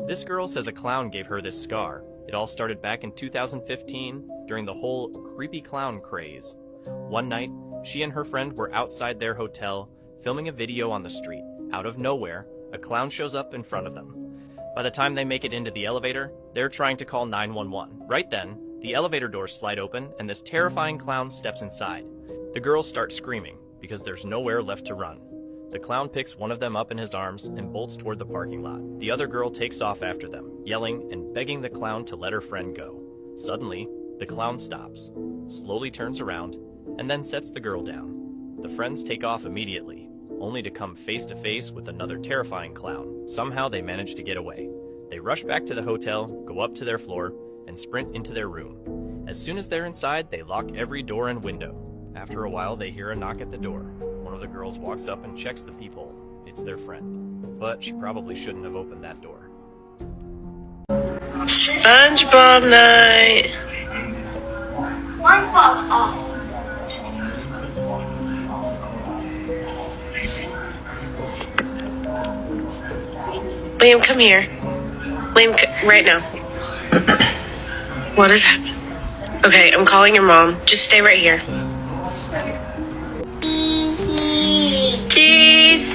This girl says a clown gave her this scar. It all started back in 2015 during the whole creepy clown craze. One night, she and her friend were outside their hotel filming a video on the street. Out of nowhere, a clown shows up in front of them. By the time they make it into the elevator, they're trying to call 911. Right then, the elevator doors slide open and this terrifying clown steps inside. The girls start screaming because there's nowhere left to run. The clown picks one of them up in his arms and bolts toward the parking lot. The other girl takes off after them, yelling and begging the clown to let her friend go. Suddenly, the clown stops, slowly turns around, and then sets the girl down. The friends take off immediately, only to come face to face with another terrifying clown. Somehow they manage to get away. They rush back to the hotel, go up to their floor, and sprint into their room. As soon as they're inside, they lock every door and window. After a while, they hear a knock at the door. One of the girls walks up and checks the peephole. It's their friend. But she probably shouldn't have opened that door. SpongeBob night. One fall off. Liam, come here. Liam, right now. What is happening? Okay, I'm calling your mom. Just stay right here. Cheese.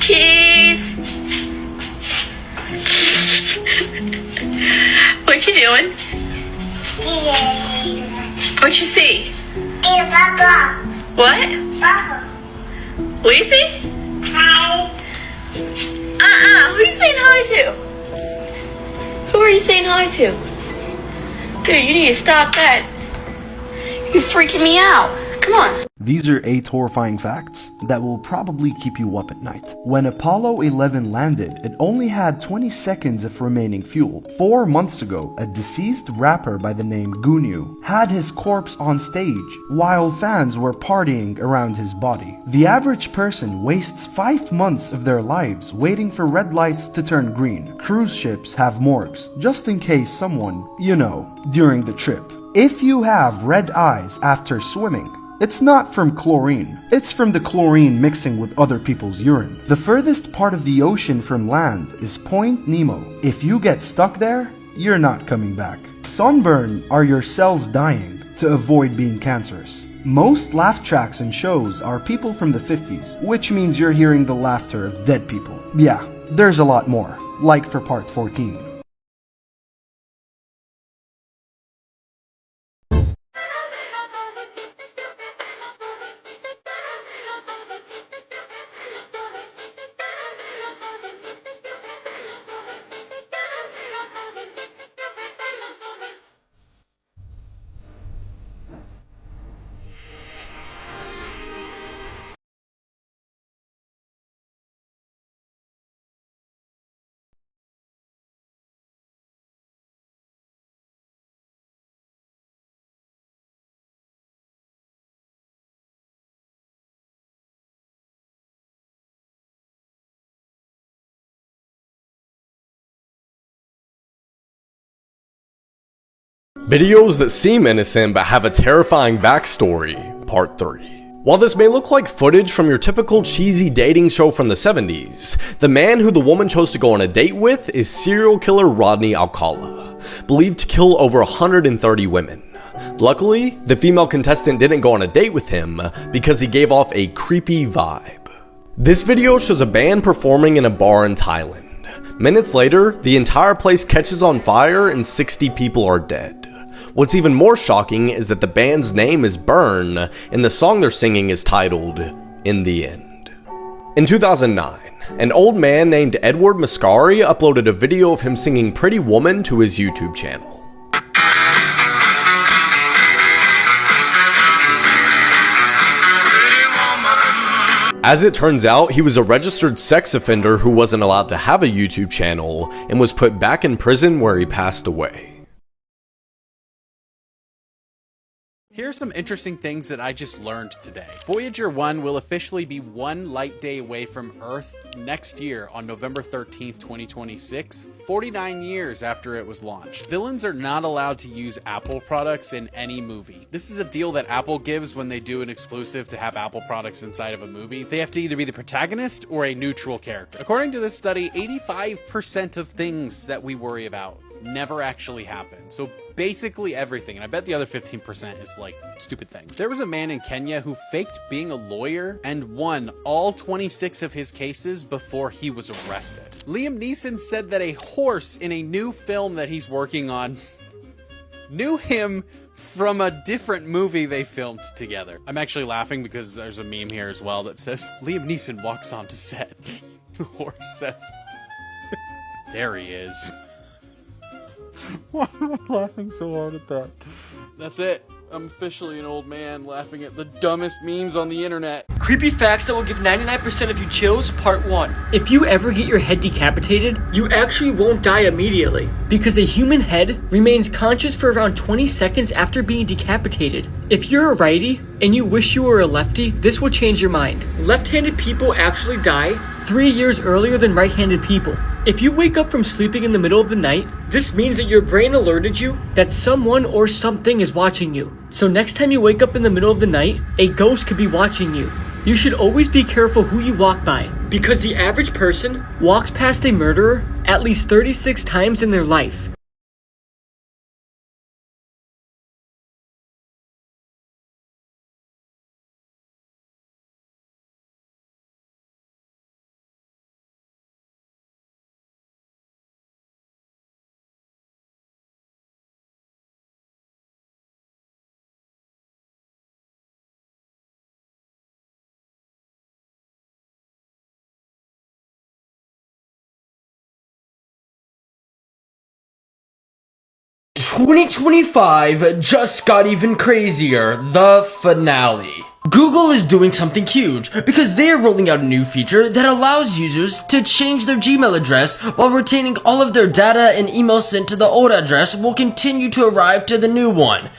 Cheese. What you doing? What you see? What? What you see? Who are you saying hi to? Who are you saying hi to? Dude, you need to stop that. You're freaking me out. Come on. These are 8 horrifying facts that will probably keep you up at night. When Apollo 11 landed, it only had 20 seconds of remaining fuel. 4 months ago, a deceased rapper by the name Gunu had his corpse on stage while fans were partying around his body. The average person wastes 5 months of their lives waiting for red lights to turn green. Cruise ships have morgues, just in case someone, during the trip. If you have red eyes after swimming, it's not from chlorine. It's from the chlorine mixing with other people's urine. The furthest part of the ocean from land is Point Nemo. If you get stuck there, you're not coming back. Sunburn are your cells dying to avoid being cancerous. Most laugh tracks and shows are people from the 50s, which means you're hearing the laughter of dead people. Yeah, there's a lot more, like for part 14. Videos that seem innocent but have a terrifying backstory, Part 3. While this may look like footage from your typical cheesy dating show from the 70s, the man who the woman chose to go on a date with is serial killer Rodney Alcala, believed to kill over 130 women. Luckily, the female contestant didn't go on a date with him because he gave off a creepy vibe. This video shows a band performing in a bar in Thailand. Minutes later, the entire place catches on fire and 60 people are dead. What's even more shocking is that the band's name is Burn, and the song they're singing is titled, In the End. In 2009, an old man named Edward Mascari uploaded a video of him singing Pretty Woman to his YouTube channel. As it turns out, he was a registered sex offender who wasn't allowed to have a YouTube channel and was put back in prison where he passed away. Here are some interesting things that I just learned today. Voyager 1 will officially be 1 light day away from Earth next year on November 13th, 2026, 49 years after it was launched. Villains are not allowed to use Apple products in any movie. This is a deal that Apple gives when they do an exclusive to have Apple products inside of a movie. They have to either be the protagonist or a neutral character. According to this study, 85% of things that we worry about never actually happen. So basically everything, and I bet the other 15% is like stupid things. There was a man in Kenya who faked being a lawyer and won all 26 of his cases before he was arrested. Liam Neeson said that a horse in a new film that he's working on knew him from a different movie they filmed together. I'm actually laughing because there's a meme here as well that says Liam Neeson walks onto set. The horse says, there he is. Why am I laughing so hard at that? That's it. I'm officially an old man laughing at the dumbest memes on the internet. Creepy facts that will give 99% of you chills, part 1. If you ever get your head decapitated, you actually won't die immediately, because a human head remains conscious for around 20 seconds after being decapitated. If you're a righty and you wish you were a lefty, this will change your mind. Left-handed people actually die 3 years earlier than right-handed people. If you wake up from sleeping in the middle of the night, this means that your brain alerted you that someone or something is watching you. So next time you wake up in the middle of the night, a ghost could be watching you. You should always be careful who you walk by, because the average person walks past a murderer at least 36 times in their life. ...2025 just got even crazier, the finale. Google is doing something huge, because they are rolling out a new feature that allows users to change their Gmail address while retaining all of their data and emails sent to the old address will continue to arrive to the new one.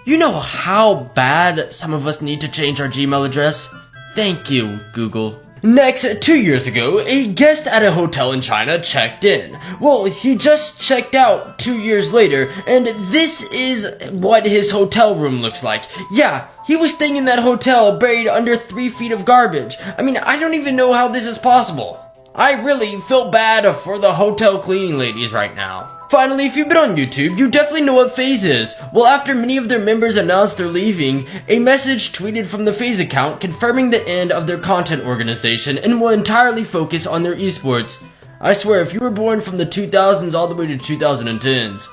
You know how bad some of us need to change our Gmail address? Thank you, Google. Next, 2 years ago, a guest at a hotel in China checked in. Well, he just checked out 2 years later, and this is what his hotel room looks like. Yeah, he was staying in that hotel buried under 3 feet of garbage. I mean, I don't even know how this is possible. I really feel bad for the hotel cleaning ladies right now. Finally, if you've been on YouTube, you definitely know what FaZe is. Well, after many of their members announced they're leaving, a message tweeted from the FaZe account confirming the end of their content organization and will entirely focus on their esports. I swear, if you were born from the 2000s all the way to 2010s,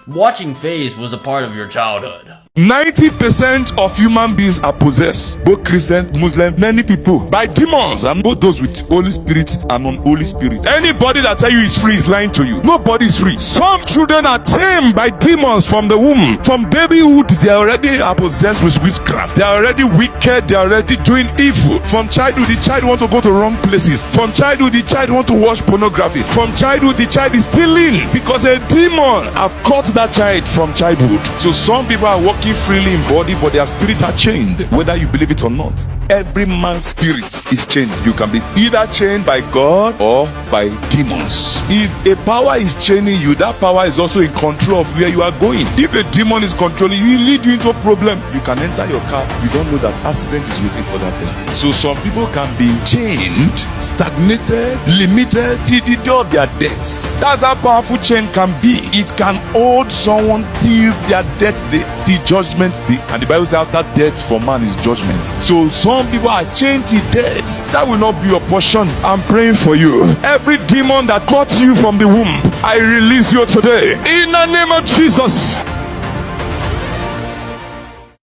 watching FaZe was a part of your childhood. 90% of human beings are possessed, both Christian, Muslim, many people, by demons, and both those with Holy Spirit and unholy spirit. Anybody that tell you is free is lying to you. Nobody is free. Some children are tamed by demons from the womb. From babyhood, they already are possessed with witchcraft. They are already wicked. They are already doing evil. From childhood, the child want to go to wrong places. From childhood, the child want to watch pornography. From childhood, the child is stealing because a demon have caught that child from childhood. So some people are walking freely in body, but their spirits are chained, whether you believe it or not. Every man's spirit is chained. You can be either chained by God or by demons. If a power is chaining you, that power is also in control of where you are going. If a demon is controlling you, it lead you into a problem. You can enter your car, you don't know that accident is waiting for that person. So some people can be chained, stagnated, limited till the day of their deaths. That's how powerful chain can be. It can hold someone till their death day, till judgment day. And the Bible says after death for man is judgment. So some people are chained till death. That will not be your portion. I'm praying for you. Every demon that caught you from the womb, I release you today in the name of Jesus.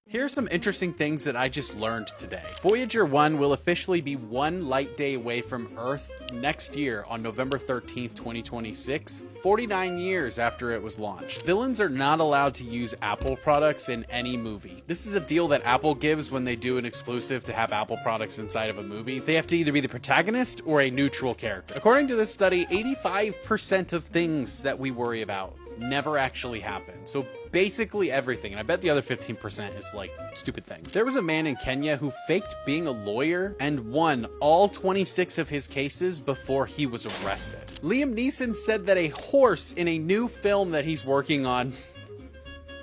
Here are some interesting things that I just learned today. Voyager 1 will officially be 1 light day away from Earth next year on November 13th, 2026, 49 years after it was launched. Villains are not allowed to use Apple products in any movie. This is a deal that Apple gives when they do an exclusive to have Apple products inside of a movie. They have to either be the protagonist or a neutral character. According to this study, 85% of things that we worry about never actually happened. So basically everything, and I bet the other 15% is like stupid things. There was a man in Kenya who faked being a lawyer and won all 26 of his cases before he was arrested. Liam Neeson said that a horse in a new film that he's working on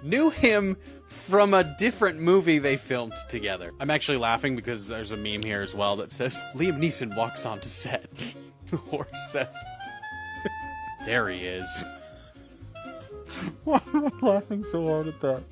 knew him from a different movie they filmed together. I'm actually laughing because there's a meme here as well that says, Liam Neeson walks onto set. The horse says, there he is. Why am I laughing so hard at that?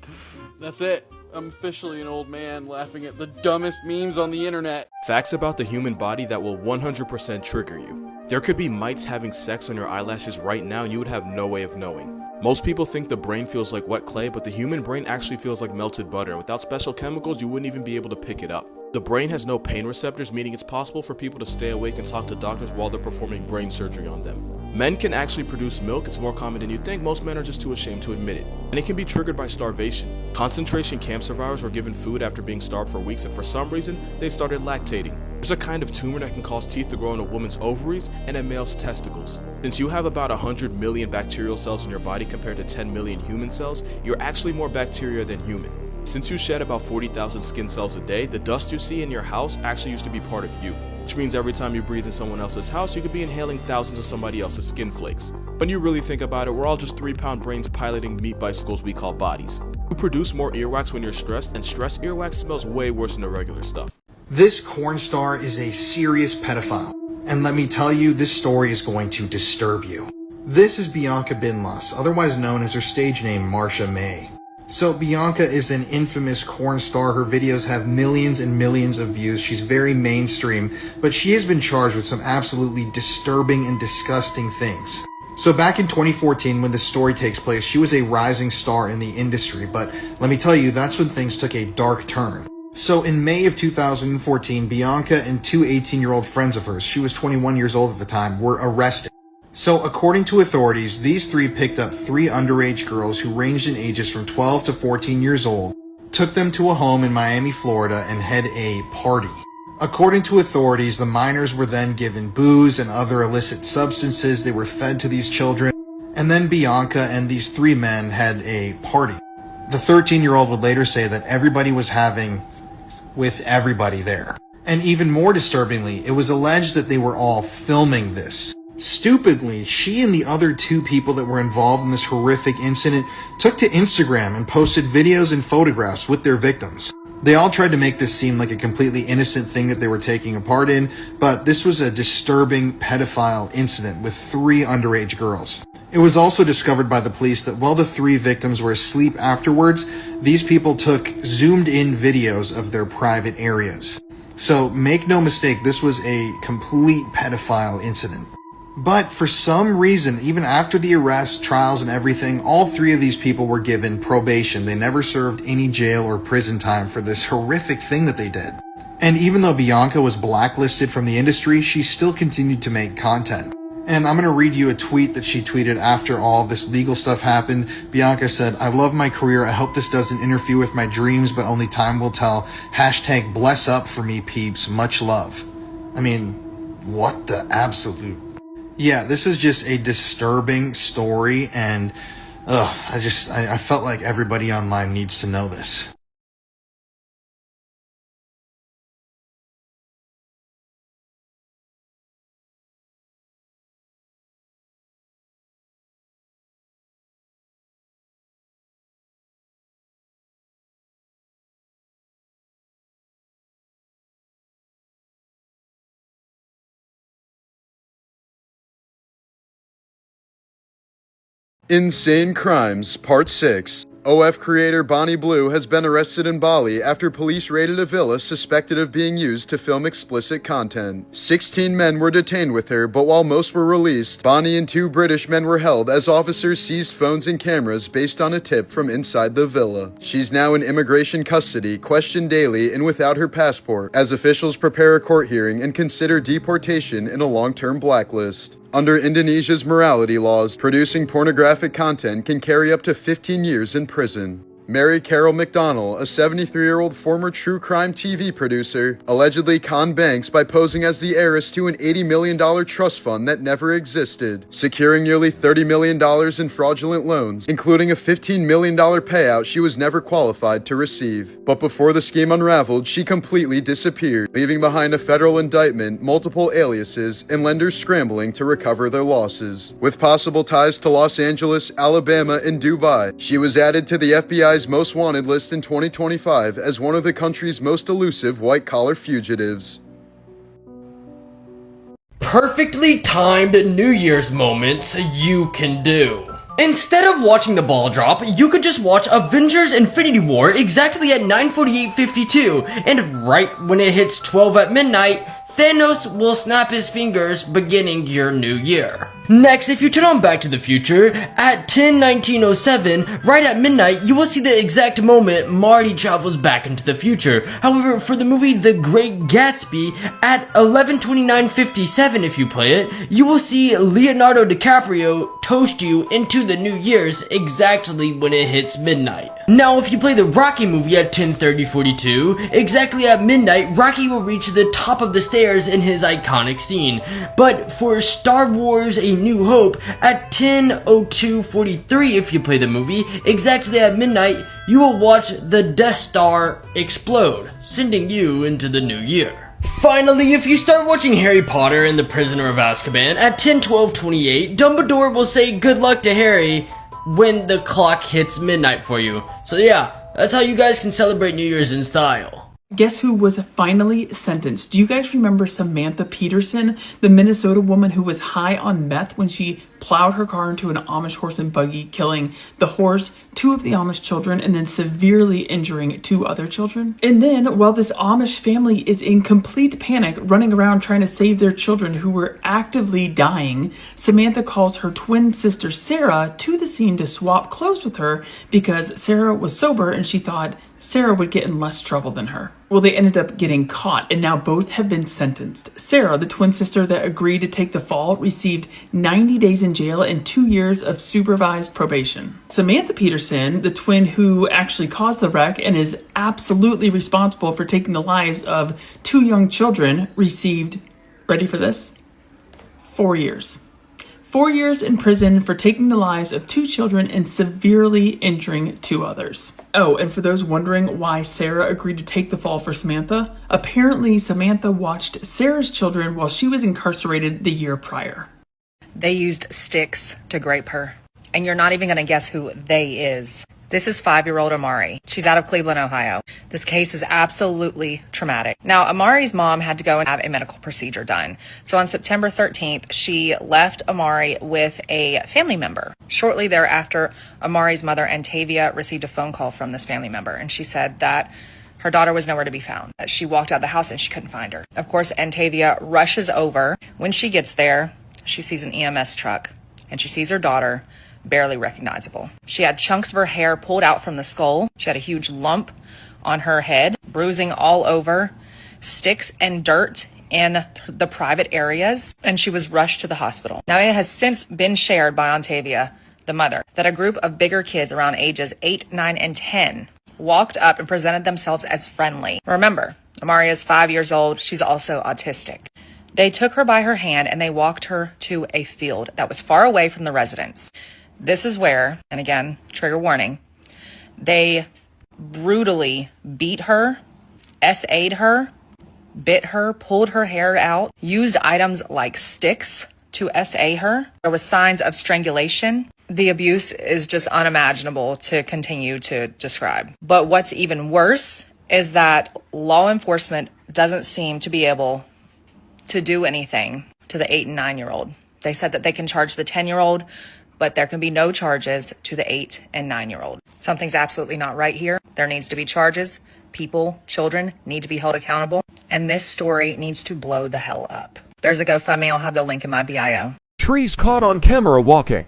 That's it. I'm officially an old man laughing at the dumbest memes on the internet. Facts about the human body that will 100% trigger you. There could be mites having sex on your eyelashes right now and you would have no way of knowing. Most people think the brain feels like wet clay, but the human brain actually feels like melted butter. Without special chemicals, you wouldn't even be able to pick it up. The brain has no pain receptors, meaning it's possible for people to stay awake and talk to doctors while they're performing brain surgery on them. Men can actually produce milk. It's more common than you think. Most men are just too ashamed to admit it. And it can be triggered by starvation. Concentration camp survivors were given food after being starved for weeks, and for some reason, they started lactating. There's a kind of tumor that can cause teeth to grow in a woman's ovaries and a male's testicles. Since you have about 100 million bacterial cells in your body compared to 10 million human cells, you're actually more bacteria than human. Since you shed about 40,000 skin cells a day, the dust you see in your house actually used to be part of you. Which means every time you breathe in someone else's house, you could be inhaling thousands of somebody else's skin flakes. When you really think about it, we're all just 3-pound brains piloting meat bicycles we call bodies. You produce more earwax when you're stressed, and stress earwax smells way worse than the regular stuff. This corn star is a serious pedophile, and let me tell you, this story is going to disturb you. This is Bianca Binlas, otherwise known as her stage name Marsha May. So Bianca is an infamous corn star. Her videos have millions and millions of views. She's very mainstream, but she has been charged with some absolutely disturbing and disgusting things. So back in 2014, when this story takes place, she was a rising star in the industry, but let me tell you, that's when things took a dark turn. So in May of 2014, Bianca and two 18-year-old friends of hers, she was 21 years old at the time, were arrested. So according to authorities, these three picked up 3 underage girls who ranged in ages from 12 to 14 years old, took them to a home in Miami, Florida, and had a party. According to authorities, the minors were then given booze and other illicit substances. They were fed to these children, and then Bianca and these 3 men had a party. The 13-year-old would later say that everybody was having with everybody there. And even more disturbingly, it was alleged that they were all filming this. Stupidly, she and the other 2 people that were involved in this horrific incident took to Instagram and posted videos and photographs with their victims. They all tried to make this seem like a completely innocent thing that they were taking a part in, but this was a disturbing pedophile incident with 3 underage girls. It was also discovered by the police that while the 3 victims were asleep afterwards, these people took zoomed-in videos of their private areas. So make no mistake, this was a complete pedophile incident. But for some reason, even after the arrest, trials, and everything, all 3 of these people were given probation. They never served any jail or prison time for this horrific thing that they did. And even though Bianca was blacklisted from the industry, she still continued to make content. And I'm going to read you a tweet that she tweeted after all of this legal stuff happened. Bianca said, "I love my career. I hope this doesn't interfere with my dreams, but only time will tell. # bless up for me, peeps. Much love." I mean, what the absolute... Yeah, this is just a disturbing story, and I felt like everybody online needs to know this. Insane Crimes, Part 6. OF creator Bonnie Blue has been arrested in Bali after police raided a villa suspected of being used to film explicit content. 16 men were detained with her, but while most were released, Bonnie and 2 British men were held as officers seized phones and cameras based on a tip from inside the villa. She's now in immigration custody, questioned daily and without her passport, as officials prepare a court hearing and consider deportation in a long-term blacklist. Under Indonesia's morality laws, producing pornographic content can carry up to 15 years in prison. Mary Carol McDonnell, a 73-year-old former true crime TV producer, allegedly conned banks by posing as the heiress to an $80 million trust fund that never existed, securing nearly $30 million in fraudulent loans, including a $15 million payout she was never qualified to receive. But before the scheme unraveled, she completely disappeared, leaving behind a federal indictment, multiple aliases, and lenders scrambling to recover their losses. With possible ties to Los Angeles, Alabama, and Dubai, she was added to the FBI's most wanted list in 2025 as one of the country's most elusive white-collar fugitives. Perfectly timed New Year's moments you can do. Instead of watching the ball drop, you could just watch Avengers Infinity War exactly at 9:48:52, and right when it hits 12 at midnight, Thanos will snap his fingers, beginning your new year. Next, if you turn on Back to the Future, at 10:19:07, right at midnight, you will see the exact moment Marty travels back into the future. However, for the movie The Great Gatsby, at 11:29:57, if you play it, you will see Leonardo DiCaprio toast you into the New Year's exactly when it hits midnight. Now, if you play the Rocky movie at 10:30:42, exactly at midnight, Rocky will reach the top of the stairs in his iconic scene. But for Star Wars A New Hope, at 10:02:43, if you play the movie, exactly at midnight, you will watch the Death Star explode, sending you into the new year. Finally, if you start watching Harry Potter and the Prisoner of Azkaban, at 10:12:28, Dumbledore will say good luck to Harry when the clock hits midnight for you. So yeah, that's how you guys can celebrate New Year's in style. Guess who was finally sentenced? Do you guys remember Samantha Peterson, the Minnesota woman who was high on meth when she plowed her car into an Amish horse and buggy, killing the horse, 2 of the Amish children, and then severely injuring 2 other children? And then, while this Amish family is in complete panic, running around trying to save their children who were actively dying, Samantha calls her twin sister Sarah to the scene to swap clothes with her because Sarah was sober and she thought Sarah would get in less trouble than her. Well, they ended up getting caught, and now both have been sentenced. Sarah, the twin sister that agreed to take the fall, received 90 days in jail and 2 years of supervised probation. Samantha Peterson, the twin who actually caused the wreck and is absolutely responsible for taking the lives of 2 young children, received, ready for this? 4 years. 4 years in prison for taking the lives of 2 children and severely injuring 2 others. Oh, and for those wondering why Sarah agreed to take the fall for Samantha, apparently Samantha watched Sarah's children while she was incarcerated the year prior. They used sticks to grape her. And you're not even going to guess who they is. This is 5-year-old Amari. She's out of Cleveland, Ohio. This case is absolutely traumatic. Now, Amari's mom had to go and have a medical procedure done. So on September 13th, she left Amari with a family member. Shortly thereafter, Amari's mother, Antavia, received a phone call from this family member, and she said that her daughter was nowhere to be found. She walked out of the house and she couldn't find her. Of course, Antavia rushes over. When she gets there, she sees an EMS truck, and she sees her daughter, barely recognizable. She had chunks of her hair pulled out from the skull. She had a huge lump on her head, bruising all over, sticks and dirt in the private areas, and she was rushed to the hospital. Now, it has since been shared by Antavia, the mother, that a group of bigger kids around ages 8, 9, and 10 walked up and presented themselves as friendly. Remember, Amari is 5 years old. She's also autistic. They took her by her hand and they walked her to a field that was far away from the residence. This is where, and again, trigger warning, they brutally beat her, SA'd her, bit her, pulled her hair out, used items like sticks to SA her. There was signs of strangulation. The abuse is just unimaginable to continue to describe. But what's even worse is that law enforcement doesn't seem to be able to do anything to the 8 and 9-year-old. They said that they can charge the 10-year-old, but there can be no charges to the 8 and 9-year-old. Something's absolutely not right here. There needs to be charges. People, children, need to be held accountable. And this story needs to blow the hell up. There's a GoFundMe. I'll have the link in my bio. Trees caught on camera walking.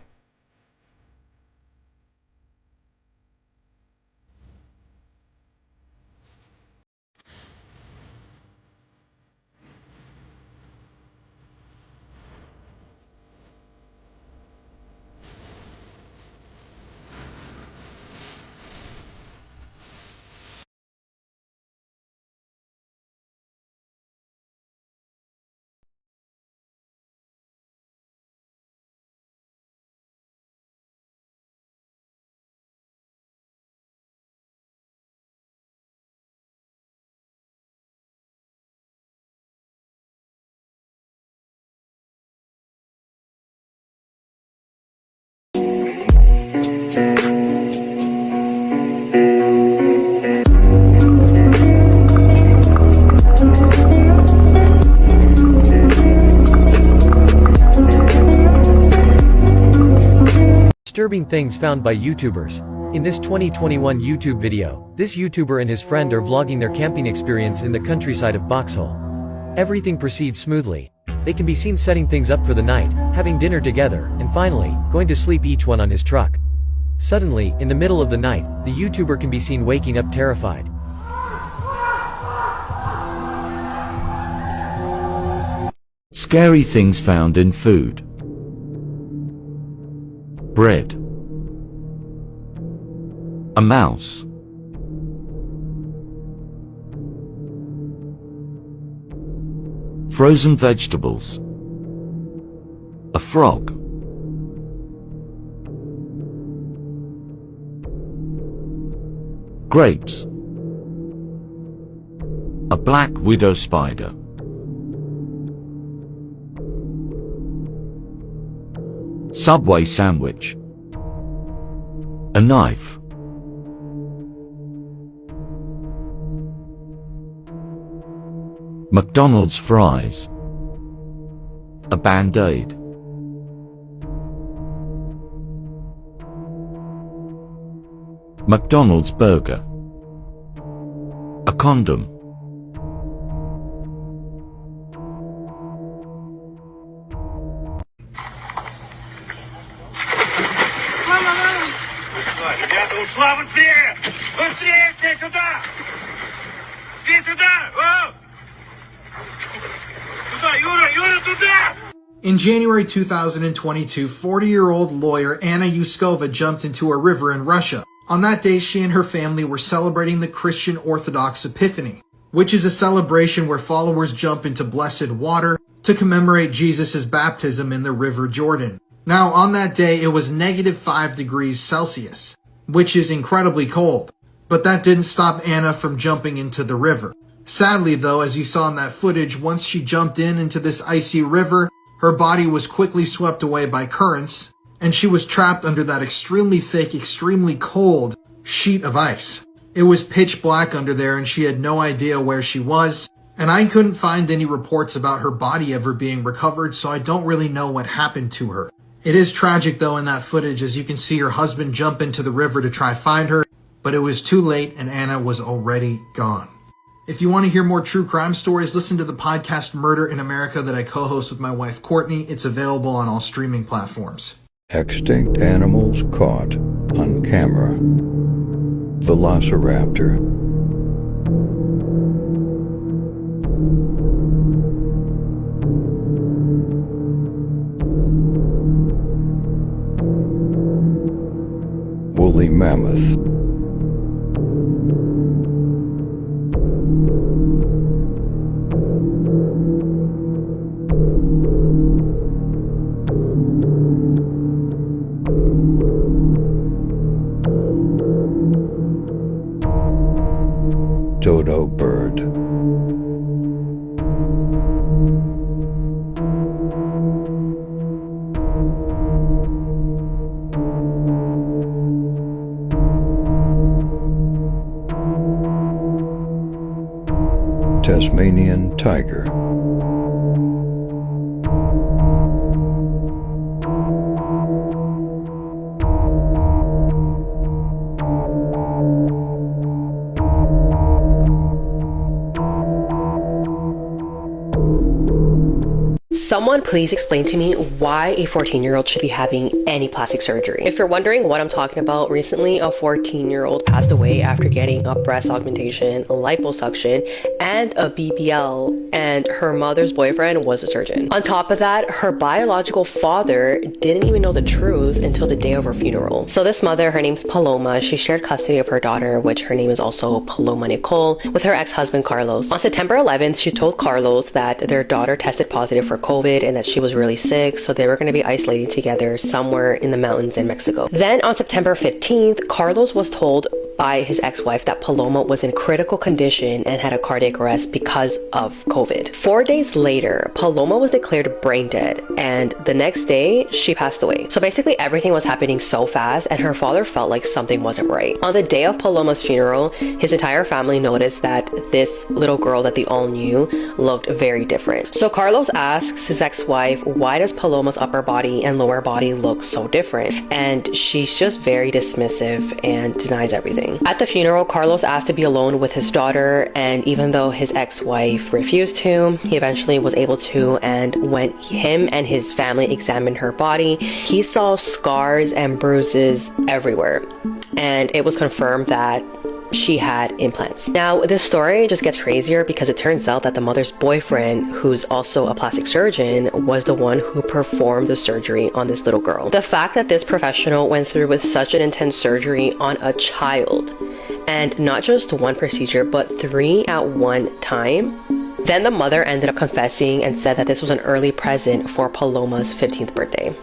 Disturbing things found by YouTubers. In this 2021 YouTube video, this YouTuber and his friend are vlogging their camping experience in the countryside of Boxhole. Everything proceeds smoothly. They can be seen setting things up for the night, having dinner together, and finally, going to sleep each one on his truck. Suddenly, in the middle of the night, the YouTuber can be seen waking up terrified. Scary things found in food. Bread. A mouse. Frozen vegetables. A frog. Grapes. A black widow spider. Subway sandwich. A knife. McDonald's fries. A Band-Aid. McDonald's burger. A condom. Ребята, ушла быстрее! Быстрее все сюда! Все сюда! Туда, Юра, туда! In January 2022, 40-year-old lawyer Anna Yuskova jumped into a river in Russia. On that day, she and her family were celebrating the Christian Orthodox Epiphany, which is a celebration where followers jump into blessed water to commemorate Jesus' baptism in the River Jordan. Now, on that day, it was -5 degrees Celsius, which is incredibly cold. But that didn't stop Anna from jumping into the river. Sadly, though, as you saw in that footage, once she jumped into this icy river, her body was quickly swept away by currents, and she was trapped under that extremely thick, extremely cold sheet of ice. It was pitch black under there, and she had no idea where she was, and I couldn't find any reports about her body ever being recovered, so I don't really know what happened to her. It is tragic, though, in that footage, as you can see her husband jump into the river to try find her, but it was too late and Anna was already gone. If you want to hear more true crime stories, listen to the podcast Murder in America that I co-host with my wife Courtney. It's available on all streaming platforms. Extinct animals caught on camera. Velociraptor. Woolly mammoth. Dodo bird. Tasmanian tiger. Someone please explain to me why a 14-year-old should be having any plastic surgery. If you're wondering what I'm talking about, recently a 14-year-old passed away after getting a breast augmentation, a liposuction, and a BBL, and her mother's boyfriend was a surgeon. On top of that, her biological father didn't even know the truth until the day of her funeral. So this mother, her name's Paloma, she shared custody of her daughter, which her name is also Paloma Nicole, with her ex-husband Carlos. On September 11th, she told Carlos that their daughter tested positive for COVID and that she was really sick, so they were going to be isolating together somewhere in the mountains in Mexico. Then on September 15th, Carlos was told by his ex-wife that Paloma was in critical condition and had a cardiac arrest because of COVID. 4 days later, Paloma was declared brain dead, and the next day, she passed away. So basically everything was happening so fast, and her father felt like something wasn't right. On the day of Paloma's funeral, his entire family noticed that this little girl that they all knew looked very different. So Carlos asks his ex-wife, why does Paloma's upper body and lower body look so different? And she's just very dismissive and denies everything. At the funeral, Carlos asked to be alone with his daughter, and even though his ex-wife refused to, he eventually was able to, and when him and his family examined her body, he saw scars and bruises everywhere, and it was confirmed that she had implants. Now, this story just gets crazier because it turns out that the mother's boyfriend, who's also a plastic surgeon, was the one who performed the surgery on this little girl. The fact that this professional went through with such an intense surgery on a child, and not just one procedure, but 3 at one time. Then the mother ended up confessing and said that this was an early present for Paloma's 15th birthday.